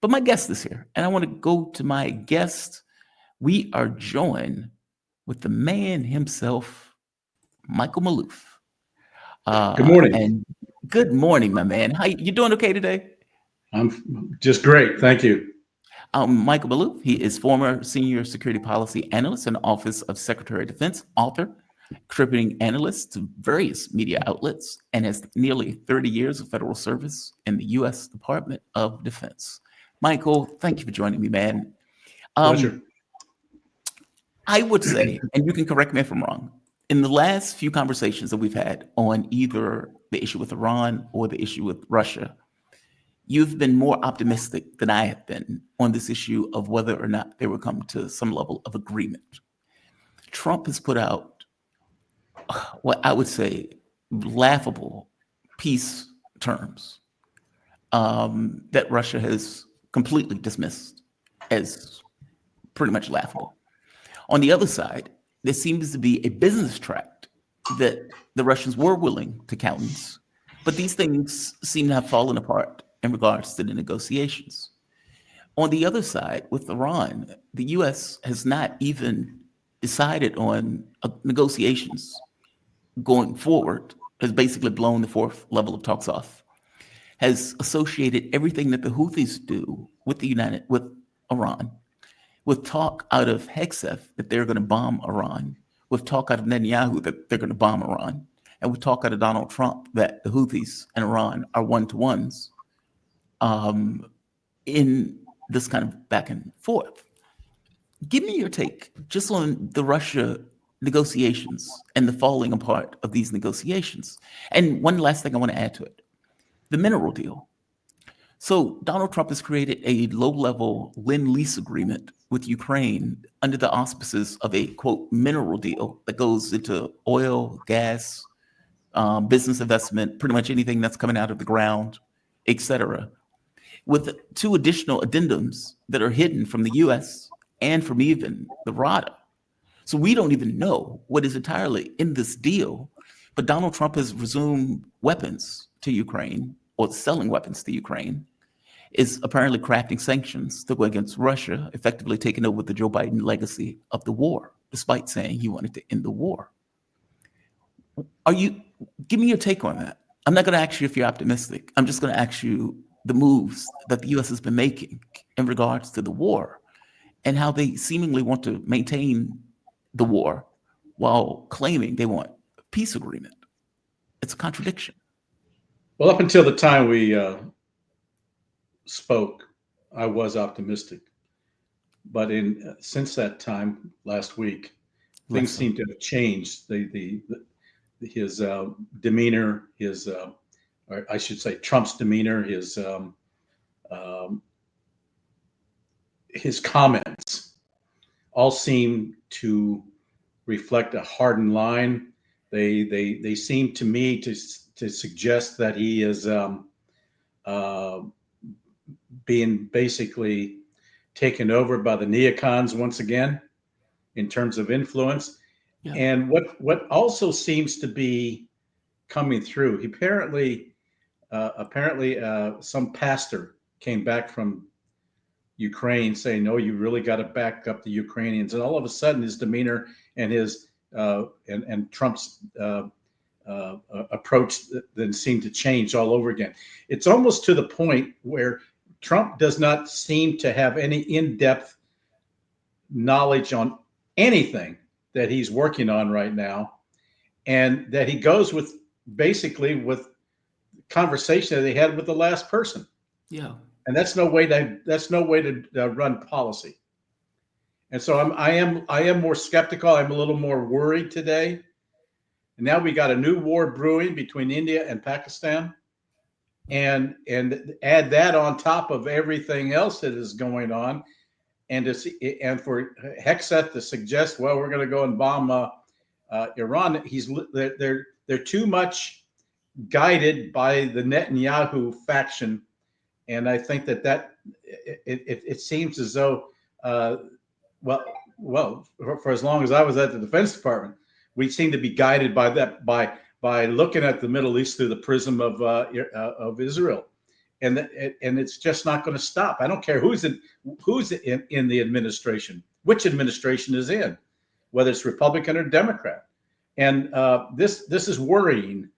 But my guest is here, and I want to go to my guest. We are joined with the man himself, Michael Maloof. Good morning. And good morning, my man. How you doing? Okay today? I'm just great. Thank you. Michael Maloof. He is former senior security policy analyst in the Office of Secretary of Defense, author, contributing analyst to various media outlets, and has nearly 30 years of federal service in the U.S. Department of Defense. Michael, thank you for joining me, man. Pleasure. Um, I would say, and you can correct me if I'm wrong, in the last few conversations that we've had on either the issue with Iran or the issue with Russia, you've been more optimistic than I have been on this issue of whether or not they will come to some level of agreement. Trump has put out what I would say laughable peace terms that Russia has completely dismissed as pretty much laughable. On the other side, there seems to be a business tract that the Russians were willing to countenance, but these things seem to have fallen apart in regards to the negotiations. On the other side, with Iran, the U.S. has not even decided on negotiations going forward, has basically blown the fourth level of talks off, has associated everything that the Houthis do with Iran, with talk out of Hegseth that they're going to bomb Iran, with talk out of Netanyahu that they're going to bomb Iran, and with talk out of Donald Trump that the Houthis and Iran are one-to-ones in this kind of back and forth. Give me your take just on the Russia negotiations and the falling apart of these negotiations. And one last thing I want to add to it, the mineral deal. So Donald Trump has created a low-level Lend-Lease agreement with Ukraine under the auspices of a, quote, mineral deal that goes into oil, gas, business investment, pretty much anything that's coming out of the ground, et cetera, with two additional addendums that are hidden from the U.S. and from even the RADA. So we don't even know what is entirely in this deal. But Donald Trump has resumed weapons to Ukraine or selling weapons to Ukraine, is apparently crafting sanctions to go against Russia, effectively taking over the Joe Biden legacy of the war, despite saying he wanted to end the war. Are you, give me your take on that. I'm not going to ask you if you're optimistic. I'm just going to ask you the moves that the U.S. has been making in regards to the war and how they seemingly want to maintain the war while claiming they want a peace agreement. It's a contradiction. Well, up until the time we spoke, I was optimistic. But in since that time last week, Less things so. seem to have changed. His demeanor, or I should say, Trump's demeanor, um, his comments all seem to reflect a hardened line. They seem to me to suggest that he is uh, being basically taken over by the neocons once again in terms of influence. Yeah. And what also seems to be coming through, he apparently some pastor came back from Ukraine saying, "No, you really got to back up the Ukrainians." And all of a sudden, his demeanor and his and Trump's approach then seemed to change all over again. It's almost to the point where Trump does not seem to have any in-depth knowledge on anything that he's working on right now, and that he goes with basically with conversation that he had with the last person, Yeah. and that's no way to run policy. And so I am more skeptical. I'm a little more worried today. And now we got a new war brewing between India and Pakistan, and add that on top of everything else that is going on, and for Hegseth to suggest, well, we're going to go and bomb Iran. They're too much guided by the Netanyahu faction, and I think that it seems as though uh, well, for as long as I was at the Defense Department, we seem to be guided by that by looking at the Middle East through the prism of Israel, and it's just not going to stop. I don't care who's in the administration, which administration is in, whether it's Republican or Democrat, and this is worrying.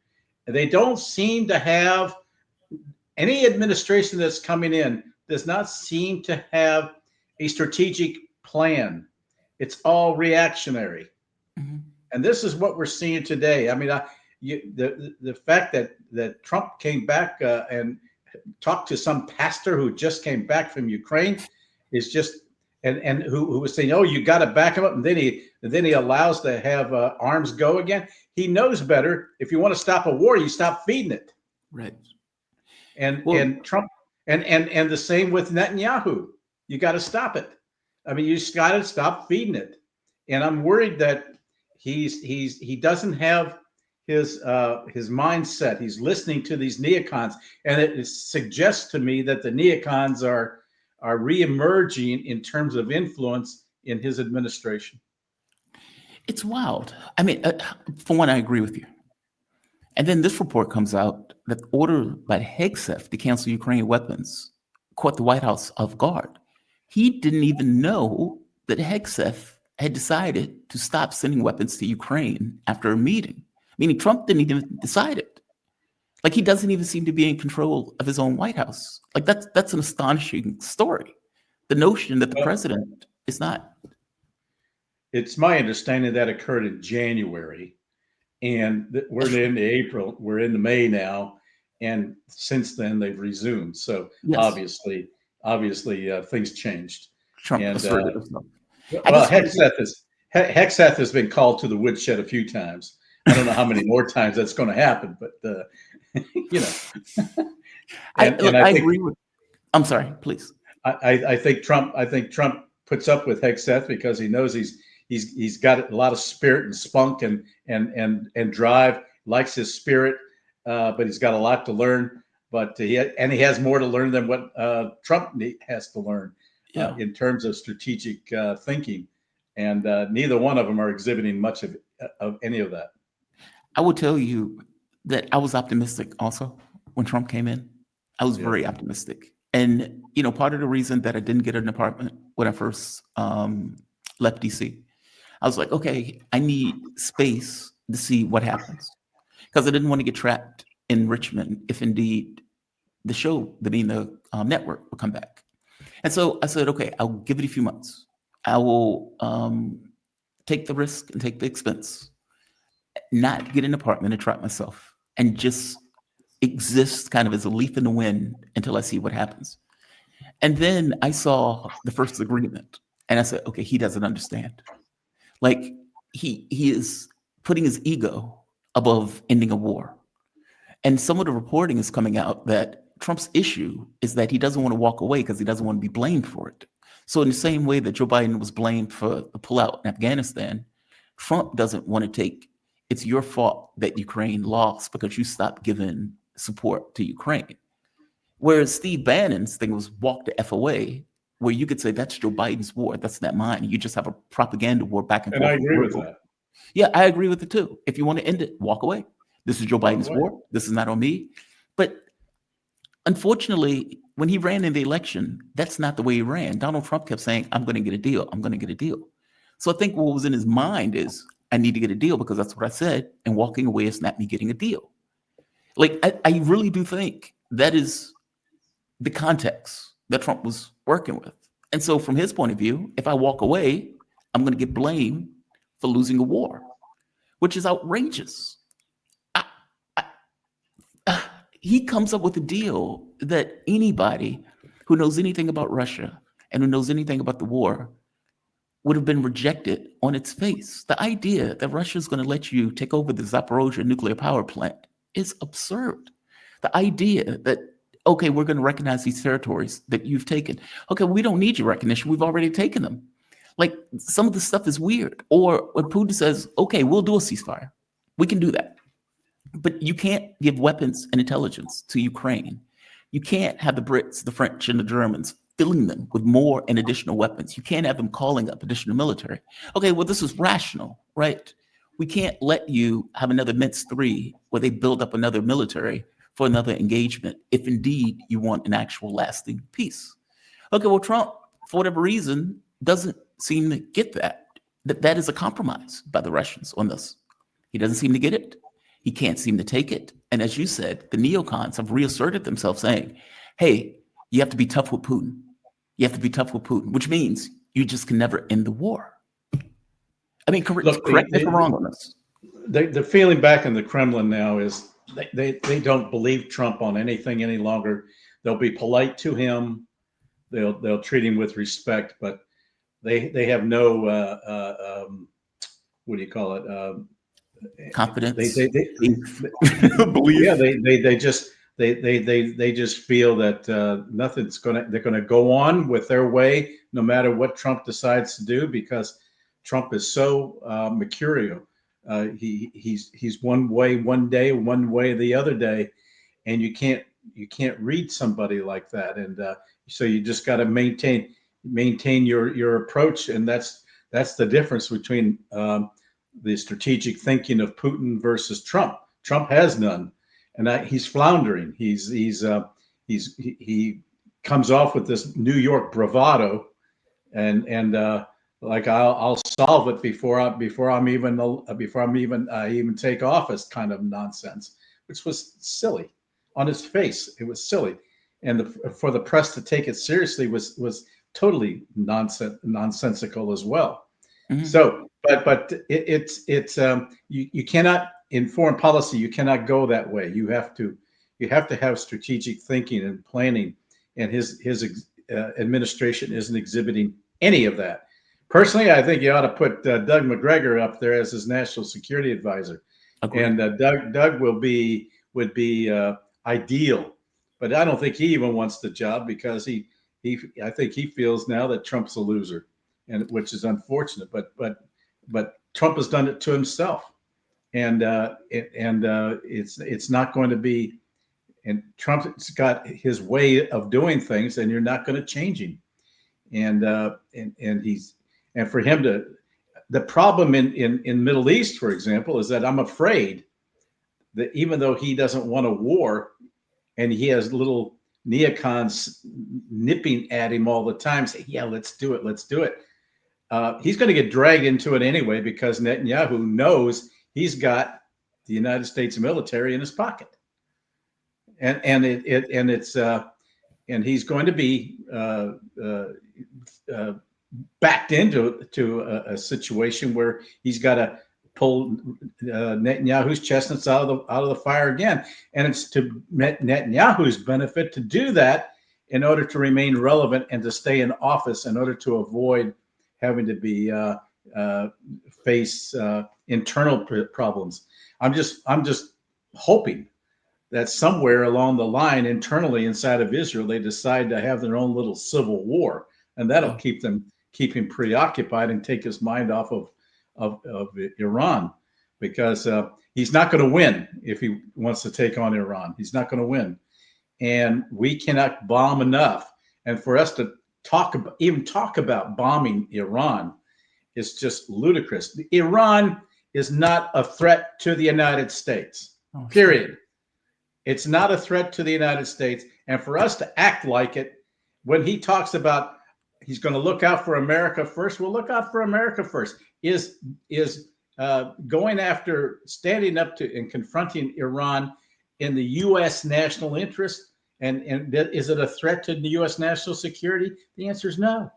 They don't seem to have any administration that's coming in does not seem to have a strategic plan. It's all reactionary. Mhm. And this is what we're seeing today. I mean, the fact that Trump came back and talked to some pastor who just came back from Ukraine is just and who was saying, "Oh, you got to back him up," and then he allows to have arms go again. He knows better. If you want to stop a war, you stop feeding it. Right. And Well, Trump and the same with Netanyahu. You got to stop it. I mean, you just got to stop feeding it. And I'm worried that he doesn't have his mindset. He's listening to these neocons, and it suggests to me that the neocons are reemerging in terms of influence in his administration. it's wild. I mean, for one, I agree with you. And then this report comes out that the order by Hegseth to cancel Ukrainian weapons caught the White House off guard. He didn't even know that Hegseth had decided to stop sending weapons to Ukraine after a meeting, meaning Trump didn't even decide it. Like he doesn't even seem to be in control of his own White House. Like that's an astonishing story. The notion that the Well, president is not. it's my understanding that occurred in January, and we're into April, we're into May now, and since then they've resumed. So Yes, obviously, things changed. Trump And asserted himself. I well, just want to get. Hexeth has been called to the woodshed a few times. I don't know how many more times that's going to happen, but you know, and I I think agree with. I'm sorry, please. I think Trump puts up with Hexeth because he knows he's got a lot of spirit and spunk and drive. Likes his spirit, but he's got a lot to learn. But he has more to learn than what Trump has to learn Yeah, in terms of strategic thinking. And neither one of them are exhibiting much of any of that. I will tell you that I was optimistic also when Trump came in. I was Yeah. very optimistic, and part of the reason that I didn't get an apartment when I first left DC, I was like, okay, I need space to see what happens because I didn't want to get trapped in Richmond if indeed the show, the network, would come back. And so I said, okay, I'll give it a few months. I will take the risk and take the expense, not get an apartment and trap myself, and just exist kind of as a leaf in the wind until I see what happens. And then I saw the first agreement, and I said, okay, he doesn't understand. Like he is putting his ego above ending a war. And some of the reporting is coming out that Trump's issue is that he doesn't want to walk away because he doesn't want to be blamed for it. So in the same way that Joe Biden was blamed for the pullout in Afghanistan, Trump doesn't want to take it's your fault that Ukraine lost because you stopped giving support to Ukraine. Whereas Steve Bannon's thing was walk the F away, where you could say that's Joe Biden's war, that's not mine. You just have a propaganda war back and And I forth. agree with that. Yeah, I agree with it too. If you want to end it, walk away. This is Joe Walk Biden's away. war. This is not on me. But unfortunately, when he ran in the election, that's not the way he ran. Donald Trump kept saying, I'm going to get a deal. I'm going to get a deal. So I think what was in his mind is, I need to get a deal because that's what I said. And walking away is not me getting a deal. Like, I really do think that is the context that Trump was working with. And so from his point of view, if I walk away, I'm going to get blamed for losing a war, which is outrageous. I, he comes up with a deal that anybody who knows anything about Russia and who knows anything about the war would have been rejected on its face. The idea that Russia is going to let you take over the Zaporozhye nuclear power plant is absurd. The idea that, okay, we're going to recognize these territories that you've taken. Okay, we don't need your recognition. We've already taken them. Like, some of the stuff is weird. Or when Putin says, okay, we'll do a ceasefire. We can do that. But you can't give weapons and intelligence to Ukraine. You can't have the Brits, the French, and the Germans filling them with more and additional weapons. You can't have them calling up additional military. Okay, well, this is rational, right? We can't let you have another Minsk 3 where they build up another military for another engagement if indeed you want an actual lasting peace. Okay, well, Trump, for whatever reason, doesn't seem to get that. That is a compromise by the Russians on this. He doesn't seem to get it. He can't seem to take it. And as you said, the neocons have reasserted themselves saying, hey, you have to be tough with Putin. You have to be tough with Putin, which means you just can never end the war. I mean, Look, correct me if I'm wrong on this. The feeling back in the Kremlin now is they don't believe Trump on anything any longer. They'll be polite to him. They'll treat him with respect, but they have no what do you call it? Confidence. Belief. Yeah, they just feel that they're gonna go on with their way no matter what Trump decides to do, because Trump is so mercurial. He's one way one day, one way the other day, and you can't read somebody like that. And so you just got to maintain your approach, and that's the difference between the strategic thinking of Putin versus Trump. Trump has none, and he's floundering. He comes off with this New York bravado, and like I'll solve it before I even take office kind of nonsense, which was silly on its face. It was silly, and for the press to take it seriously was totally nonsensical as well. Mm-hmm. So, but it's you cannot, in foreign policy, you cannot go that way. You have to have strategic thinking and planning, and his administration isn't exhibiting any of that. Personally, I think you ought to put Doug McGregor up there as his national security advisor. Agreed. And Doug would be ideal, but I don't think he even wants the job, because I think he feels now that Trump's a loser, and which is unfortunate. But Trump has done it to himself, and it's not going to be. And Trump's got his way of doing things, and you're not going to change him. And for him to, the problem in Middle East, for example, is that I'm afraid that even though he doesn't want a war, and he has little neocons nipping at him all the time, say, yeah, let's do it. He's going to get dragged into it anyway, because Netanyahu knows he's got the United States military in his pocket, and he's going to be backed into a situation where he's got to pull Netanyahu's chestnuts out of the fire again, and it's to Netanyahu's benefit to do that in order to remain relevant and to stay in office, in order to avoid having to be face internal problems. I'm just hoping that somewhere along the line, internally inside of Israel, they decide to have their own little civil war, and that'll keep him preoccupied and take his mind off of Iran, because he's not going to win if he wants to take on Iran. He's not going to win, and we cannot bomb enough. And for us to talk about bombing Iran is just ludicrous. Iran is not a threat to the United States. Period. It's not a threat to the United States, and for us to act like it, when he talks about he's going to look out for America first, we'll look out for America first. Is going after, standing up to and confronting Iran in the U.S. national interest, and is it a threat to the U.S. national security? The answer is no.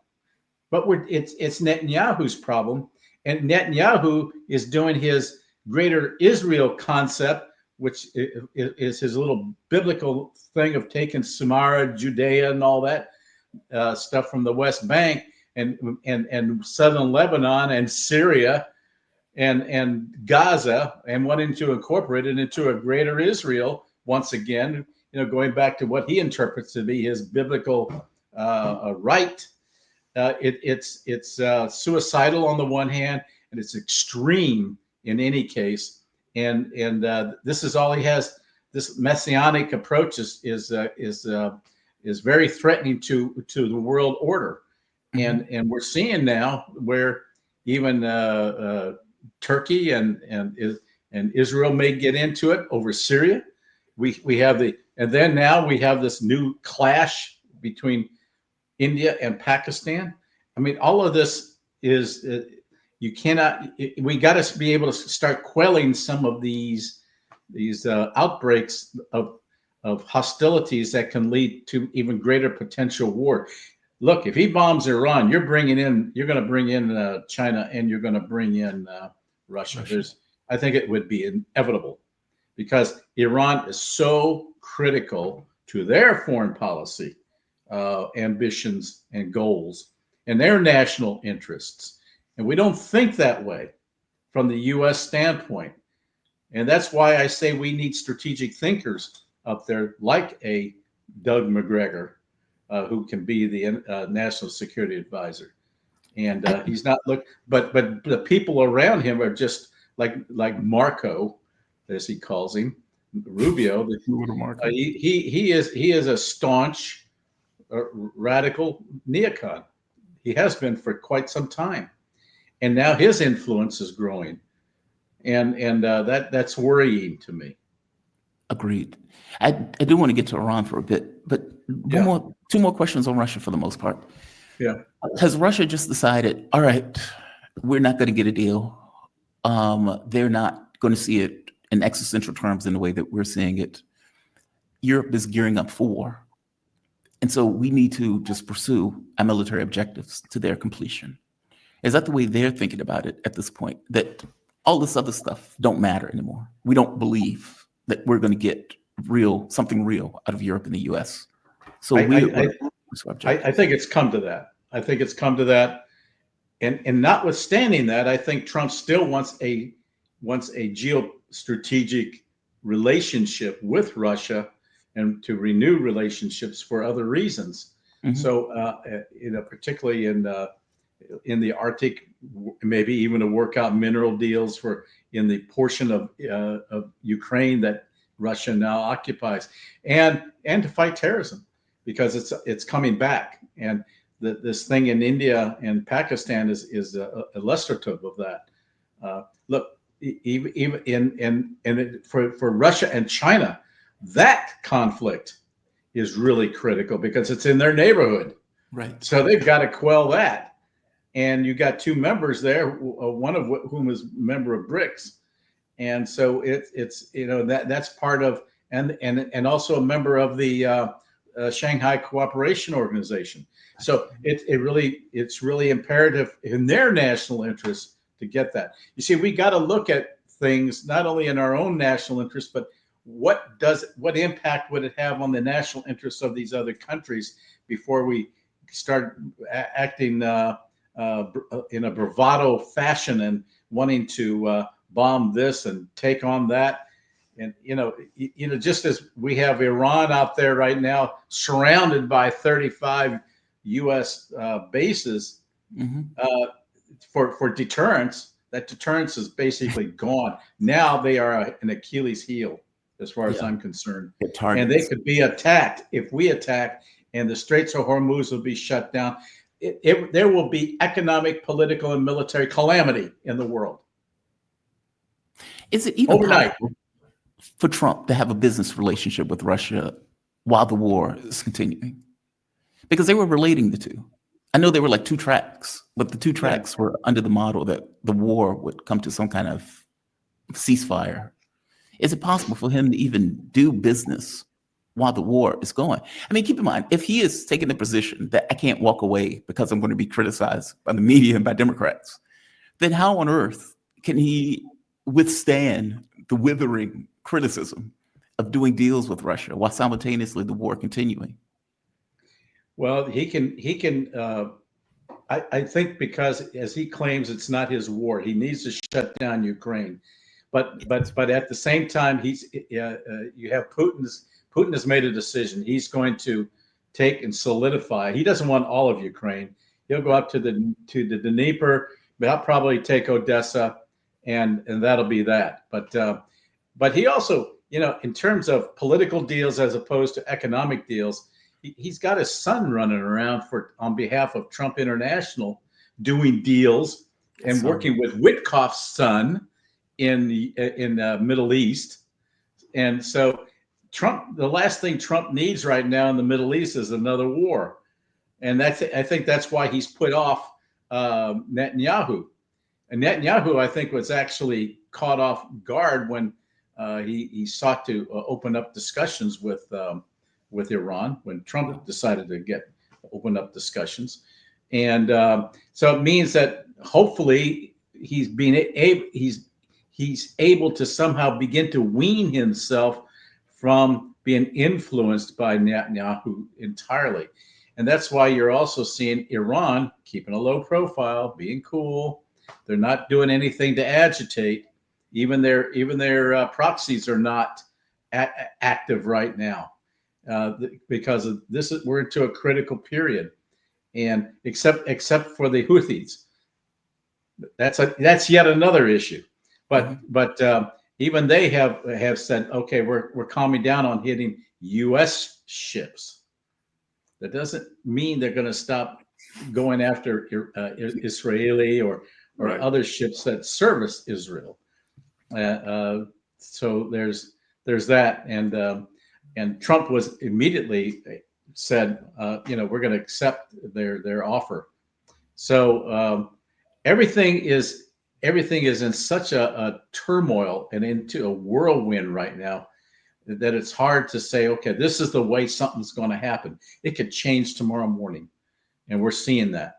But it's Netanyahu's problem, and Netanyahu is doing his greater Israel concept, which is his little biblical thing of taking Samaria, Judea, and all that stuff from the West Bank and southern Lebanon and Syria and Gaza, and wanting to incorporate it into a greater Israel once again. Going back to what he interprets to be his biblical right. It's suicidal on the one hand, and it's extreme in any case. And this is all he has. This messianic approach is very threatening to the world order, and we're seeing now where even Turkey and Israel may get into it over Syria, we have and then now we have this new clash between India and Pakistan. I mean, all of this is you cannot. We got to be able to start quelling some of these outbreaks of hostilities that can lead to even greater potential war. Look, if he bombs Iran, you're going to bring in China, and you're going to bring in Russia. I think it would be inevitable because Iran is so critical to their foreign policy ambitions and goals and their national interests. And we don't think that way from the U.S. standpoint. And that's why I say we need strategic thinkers up there like a Doug McGregor, who can be the national security advisor. And he's not but the people around him are just like Marco, as he calls him, Rubio. He is a staunch radical neocon. He has been for quite some time, and now his influence is growing, and that's worrying to me. Agreed. I do want to get to Iran for a bit, but two more questions on Russia for the most part. Yeah. Has Russia just decided, all right, we're not going to get a deal? They're not going to see it in existential terms in the way that we're seeing it. Europe is gearing up for war. And so we need to just pursue our military objectives to their completion. Is that the way they're thinking about it at this point? That all this other stuff don't matter anymore. We don't believe that we're going to get something real out of Europe and the U.S. So I think it's come to that. I think it's come to that. And notwithstanding that, I think Trump still wants a geostrategic relationship with Russia and to renew relationships for other reasons. Mm-hmm. So, particularly in the Arctic, maybe even to work out mineral deals in the portion of Ukraine that Russia now occupies, and to fight terrorism because it's coming back. And this thing in India and Pakistan is illustrative of that. Look, even for Russia and China, that conflict is really critical because it's in their neighborhood. Right. So they've got to quell that. And you got two members there, one of whom is a member of BRICS. And so it's that's part of and also a member of the Shanghai Cooperation Organization. So it's really imperative in their national interest to get that. You see, we got to look at things not only in our own national interest, but what impact would it have on the national interests of these other countries before we start acting in a bravado fashion and wanting to bomb this and take on that. And just as we have Iran out there right now, surrounded by 35 U.S. bases mm-hmm. For deterrence, that deterrence is basically gone. Now they are an Achilles heel, as far as I'm concerned, and they could be attacked if we attack, and the Straits of Hormuz will be shut down. There will be economic, political, and military calamity in the world. Is it even possible for Trump to have a business relationship with Russia while the war is continuing? Because they were relating the two. I know they were like two tracks, but the two tracks were under the model that the war would come to some kind of ceasefire. Is it possible for him to even do business while the war is going? I mean, keep in mind, if he is taking the position that I can't walk away because I'm going to be criticized by the media and by Democrats, then how on earth can he withstand the withering criticism of doing deals with Russia while simultaneously the war continuing? Well, he can. I think because, as he claims, it's not his war. He needs to shut down Ukraine, but at the same time, you have Putin has made a decision. He's going to take and solidify. He doesn't want all of Ukraine. He'll go up to the Dnieper, but he'll probably take Odessa, and that'll be that. But he also, in terms of political deals as opposed to economic deals, he's got his son running around on behalf of Trump International, doing deals and working with Witkoff's son in the Middle East, and so The last thing Trump needs right now in the Middle East is another war. And I think that's why he's put off Netanyahu. And Netanyahu, I think, was actually caught off guard when he sought to open up discussions with Iran when Trump decided to open up discussions, and so it means that hopefully he's able to somehow begin to wean himself from being influenced by Netanyahu entirely. And that's why you're also seeing Iran keeping a low profile, being cool. They're not doing anything to agitate. Even their proxies are not active right now because of this. We're into a critical period, and except for the Houthis, that's yet another issue. But even they have said, okay, we're calming down on hitting U.S. ships. That doesn't mean they're going to stop going after Israeli or right. other ships that service Israel. So there's that, and Trump was immediately said, we're going to accept their offer. So everything is in such a turmoil and into a whirlwind right now that it's hard to say, okay, this is the way something's going to happen. It could change tomorrow morning, and we're seeing that.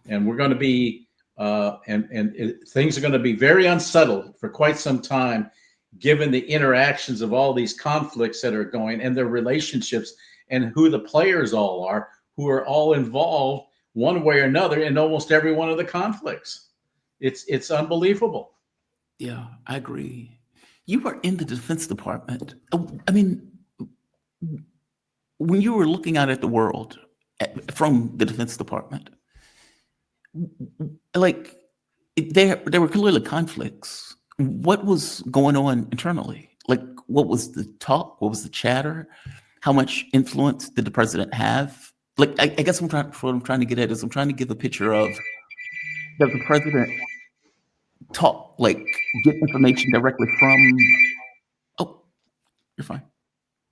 And we're going to be, things are going to be very unsettled for quite some time, given the interactions of all these conflicts that are going and their relationships and who the players all are, who are all involved one way or another in almost every one of the conflicts. It's unbelievable. Yeah, I agree. You were in the Defense Department. I mean, when you were looking out at the world from the Defense Department, like there were clearly conflicts. What was going on internally? Like, what was the talk? What was the chatter? How much influence did the president have? Like, I guess what I'm trying to get at is I'm trying to give a picture of, does the president talk, like, get information directly from? Oh, you're fine.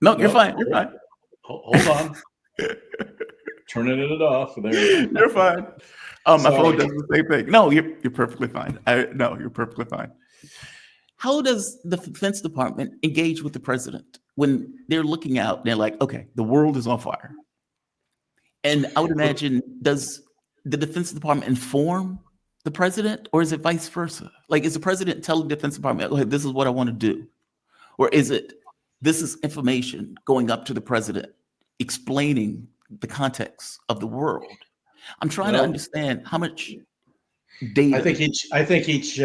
No, you're fine. You're fine. Hold on. Turning it off. There. You're fine. My phone does the same thing. No, you're perfectly fine. You're perfectly fine. How does the Defense Department engage with the president when they're looking out? They're like, okay, the world is on fire. And I would imagine, does the Defense Department inform the president, or is it vice versa? Like, is the president telling the Defense Department, okay, this is what I want to do? Or is it, this is information going up to the president, explaining the context of the world? I'm trying to understand how much data. I think each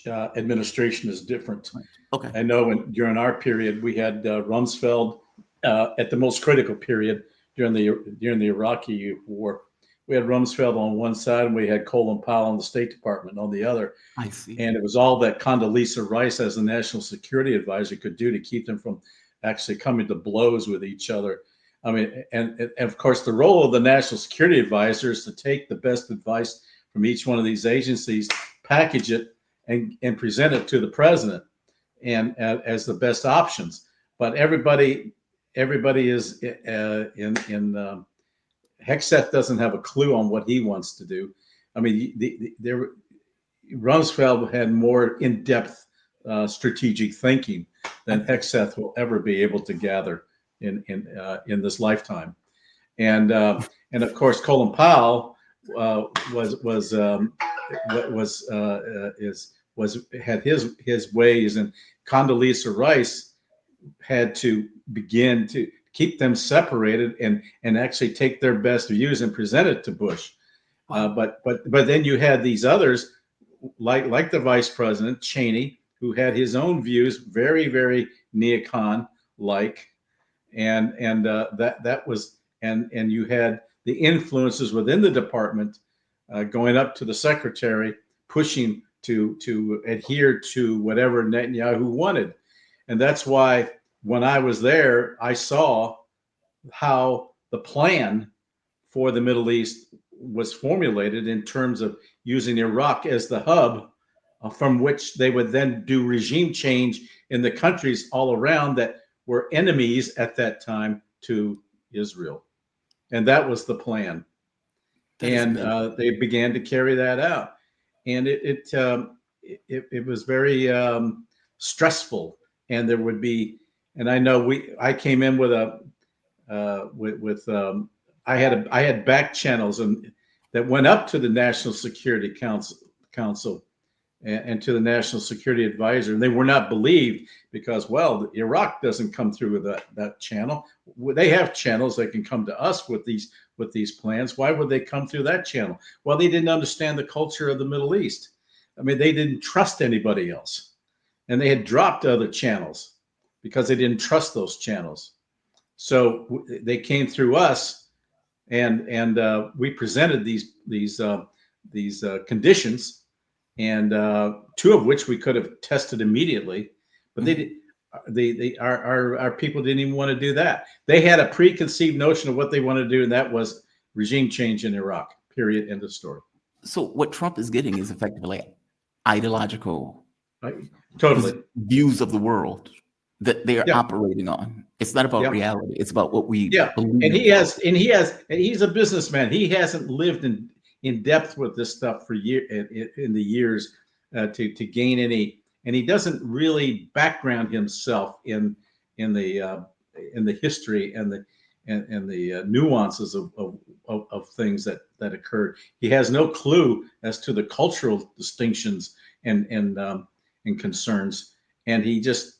administration is different. Okay. I know during our period we had Rumsfeld at the most critical period during the Iraqi war. We had Rumsfeld on one side and we had Colin Powell in the State Department on the other. I see. And it was all that Condoleezza Rice, as the National Security Advisor, could do to keep them from actually coming to blows with each other. I mean, and of course, the role of the National Security Advisor is to take the best advice from each one of these agencies, package it, and present it to the president, and as the best options. But everybody is in Hegseth doesn't have a clue on what he wants to do. I mean, Rumsfeld had more in-depth strategic thinking than Hegseth will ever be able to gather in this lifetime, and of course Colin Powell had his ways, and Condoleezza Rice had to begin to keep them separated and actually take their best views and present it to Bush. But then you had these others like the vice president Cheney, who had his own views, very, very neocon like, and that was, and you had the influences within the department going up to the secretary, pushing to adhere to whatever Netanyahu wanted. And that's why when I was there, I saw how the plan for the Middle East was formulated in terms of using Iraq as the hub from which they would then do regime change in the countries all around that were enemies at that time to Israel. And that was the plan. That is And amazing. they began to carry that out. And it was very stressful. And there would be, and I know I came in with a, I had back channels and that went up to the National Security Council and to the National Security Advisor, and they were not believed because, well, Iraq doesn't come through with that channel. They have channels that can come to us with these plans. Why would they come through that channel? Well, they didn't understand the culture of the Middle East. I mean, they didn't trust anybody else, and they had dropped other channels because they didn't trust those channels. So they came through us, and we presented these conditions, and two of which we could have tested immediately, but they did. Our people didn't even want to do that. They had a preconceived notion of what they wanted to do, and that was regime change in Iraq. Period. End of story. So what Trump is getting is effectively ideological Right? Totally. views of the world that they are Yeah. operating on. It's not about Yeah. reality. It's about what we Yeah. believe. And he's a businessman. He hasn't lived in depth with this stuff for in the years to gain any, and he doesn't really background himself in the history and the nuances of things that occurred. He has no clue as to the cultural distinctions and concerns, and he just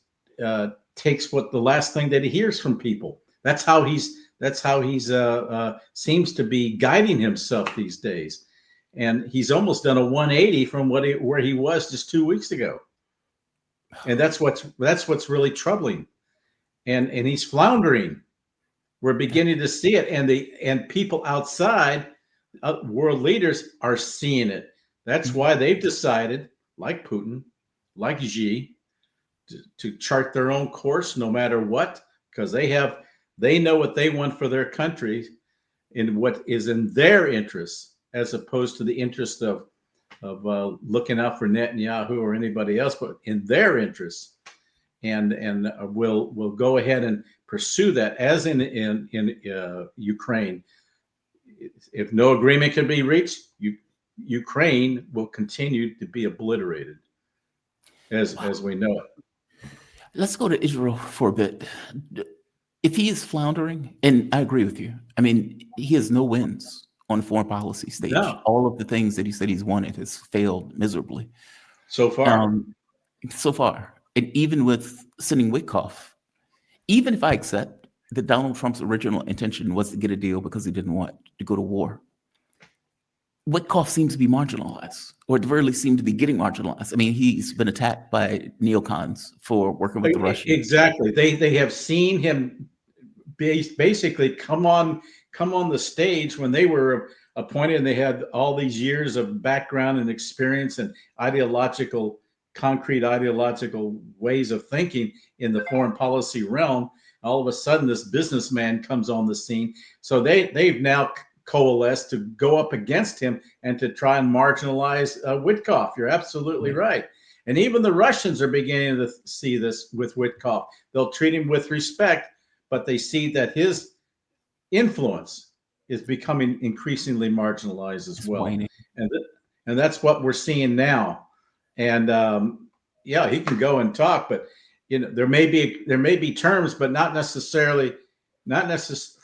takes what the last thing that he hears from people. That's how he's seems to be guiding himself these days, and he's almost done a 180 from where he was just 2 weeks ago, and that's what's really troubling, and he's floundering. We're beginning to see it, and people outside, world leaders are seeing it. That's why they've decided, like Putin, like Xi, to chart their own course no matter what, because they know what they want for their country and what is in their interests, as opposed to the interest of looking out for Netanyahu or anybody else, but in their interests, and will go ahead and pursue that, as in Ukraine. If no agreement can be reached, Ukraine will continue to be obliterated, as we know it. Let's go to Israel for a bit. If he is floundering, and I agree with you, I mean, he has no wins on the foreign policy stage. No. All of the things that he said he's wanted has failed miserably So far. so far. And even with sending Wickoff, even if I accept that Donald Trump's original intention was to get a deal because he didn't want to go to war, Wickoff seems to be marginalized, or at the very least seemed to be getting marginalized. I mean, he's been attacked by neocons for working with the Russians. Exactly. They have seen him basically come on the stage when they were appointed, and they had all these years of background and experience and concrete ideological ways of thinking in the foreign policy realm. All of a sudden, this businessman comes on the scene. So they've now coalesced to go up against him and to try and marginalize Witkoff. You're absolutely right. And even the Russians are beginning to see this with Witkoff. They'll treat him with respect, but they see that his influence is becoming increasingly marginalized as well. And that's what we're seeing now. And yeah, he can go and talk, but there may be terms, but not necessarily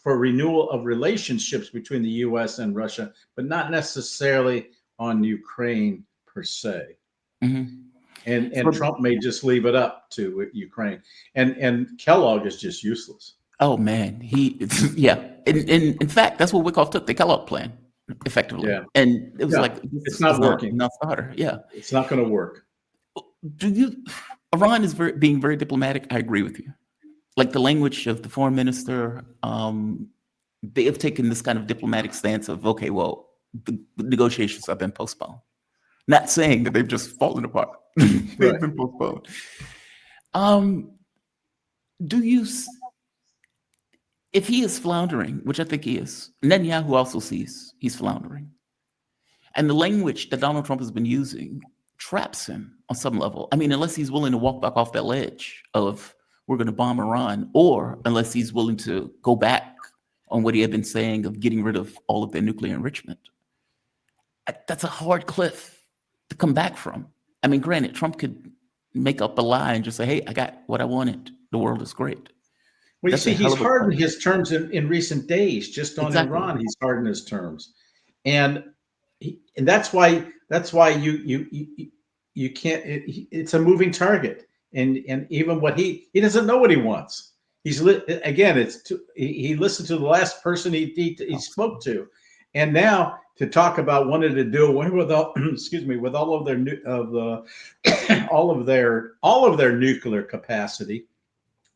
for renewal of relationships between the U.S. and Russia, but not necessarily on Ukraine per se. Mm-hmm. And Trump may just leave it up to Ukraine. And Kellogg is just useless. Oh man, yeah. In fact, that's what Wickoff took, the Kellogg plan, effectively. Yeah. And it was like, it's not working. Not starter. Yeah. It's not going to work. Iran is being very diplomatic. I agree with you. Like the language of the foreign minister, they have taken this kind of diplomatic stance of, okay, well, the negotiations have been postponed. Not saying that they've just fallen apart. They've been postponed. If he is floundering, which I think he is, Netanyahu also sees he's floundering. And the language that Donald Trump has been using traps him on some level. I mean, unless he's willing to walk back off that ledge of we're going to bomb Iran, or unless he's willing to go back on what he had been saying of getting rid of all of their nuclear enrichment. That's a hard cliff to come back from. I mean, granted, Trump could make up a lie and just say, hey, I got what I wanted. The world is great. Well, you That's a see, hell he's of a hardened cliff. his terms in recent days. Just on Exactly. Iran, he's hardened his terms, and that's why you can't. It's a moving target, and even what he doesn't know what he wants. Again, he listened to the last person he spoke to, and now to talk about wanting to do away with all excuse me, with all of their all of their nuclear capacity,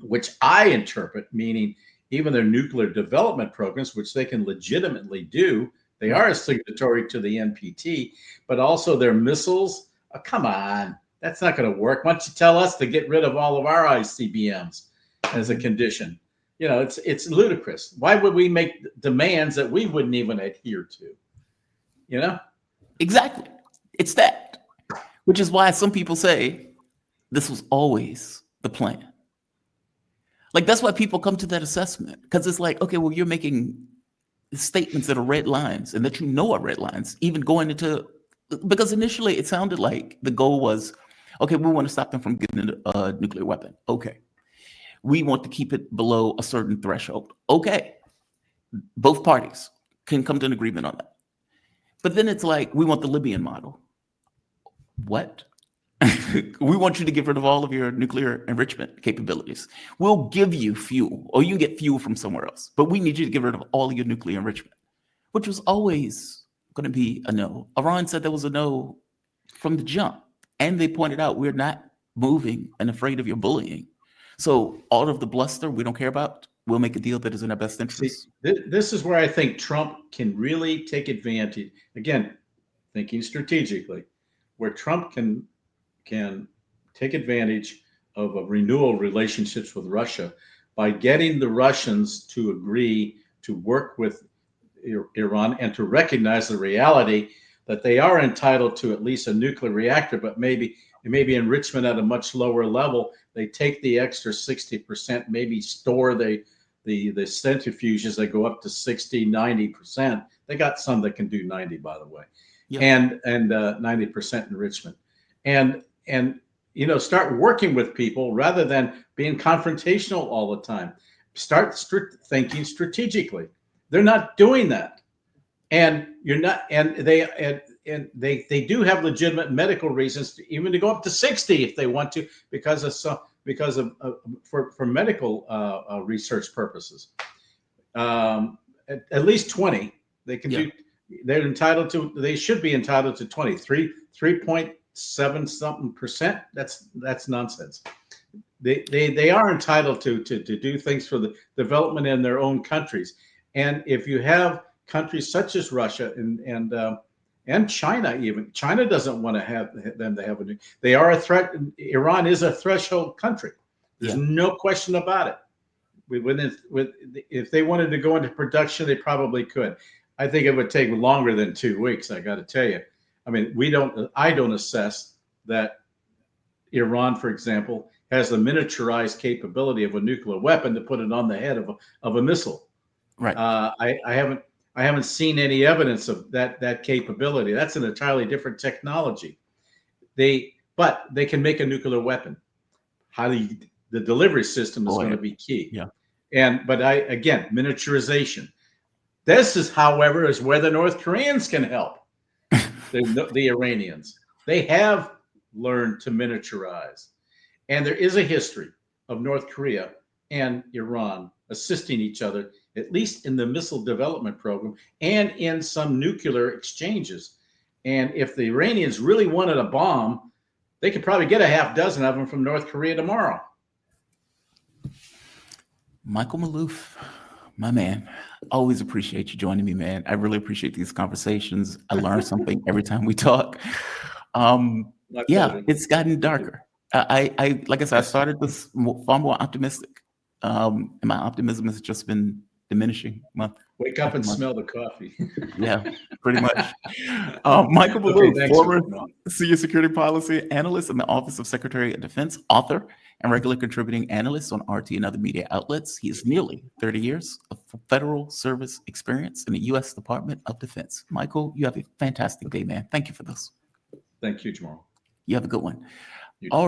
which I interpret meaning even their nuclear development programs, which they can legitimately do. They are a signatory to the NPT, but also their missiles. Oh, come on, that's not going to work. Why don't you tell us to get rid of all of our ICBMs as a condition? You know, it's ludicrous. Why would we make demands that we wouldn't even adhere to? You know? Exactly. It's that, which is why some people say this was always the plan. Like, that's why people come to that assessment, because it's like, okay, well, you're making statements that are red lines and that you know are red lines, even going into, because initially it sounded like the goal was, okay, we want to stop them from getting a nuclear weapon. Okay. We want to keep it below a certain threshold. Okay. Both parties can come to an agreement on that. But then it's like, we want the Libyan model. What? We want you to get rid of all of your nuclear enrichment capabilities. We'll give you fuel, or you can get fuel from somewhere else, but we need you to get rid of all of your nuclear enrichment, which was always going to be a no. Iran said that was a no from the jump, and they pointed out we're not moving and afraid of your bullying. So all of the bluster we don't care about, we'll make a deal that is in our best interest. See, this is where I think Trump can really take advantage. Again, thinking strategically, where Trump can take advantage of a renewal relationships with Russia by getting the Russians to agree to work with Iran and to recognize the reality that they are entitled to at least a nuclear reactor, but maybe enrichment at a much lower level. They take the extra 60%, maybe store the centrifuges that go up to 60, 90%. They got some that can do 90, by the way, Yeah. and 90% enrichment. And start working with people rather than being confrontational all the time. Start thinking strategically. They're not doing that, and you're not. And they do have legitimate medical reasons to even to go up to 60 if they want to, because of for medical research purposes. At least 20 they can do. They're entitled to. They should be entitled to 3.7 something percent. That's nonsense. They are entitled to do things for the development in their own countries. And if you have countries such as Russia and China, even China doesn't want to have them to have a. They are a threat. Iran is a threshold country. There's no question about it. If they wanted to go into production, they probably could. I think it would take longer than 2 weeks. I got to tell you. I mean, I don't assess that Iran, for example, has the miniaturized capability of a nuclear weapon to put it on the head of a missile. Right. I haven't seen any evidence of that capability. That's an entirely different technology. But they can make a nuclear weapon. The delivery system is going to be key. Yeah. But again, miniaturization. This is, however, is where the North Koreans can help. The Iranians. They have learned to miniaturize. And there is a history of North Korea and Iran assisting each other, at least in the missile development program and in some nuclear exchanges. And if the Iranians really wanted a bomb, they could probably get a half dozen of them from North Korea tomorrow. Michael Maloof, my man, always appreciate you joining me, man. I really appreciate these conversations. I learn something every time we talk. It's gotten darker. I like I said, I started this far more optimistic, and my optimism has just been diminishing month. Wake up after and month. smell the coffee. Yeah, pretty much. Michael Okay, Maloof, thanks, former everyone. senior security policy analyst in the Office of Secretary of Defense, author, and regular contributing analyst on RT and other media outlets. He has nearly 30 years of federal service experience in the U.S. Department of Defense. Michael, you have a fantastic day, man. Thank you for this. Thank you, Jamal. You have a good one. You All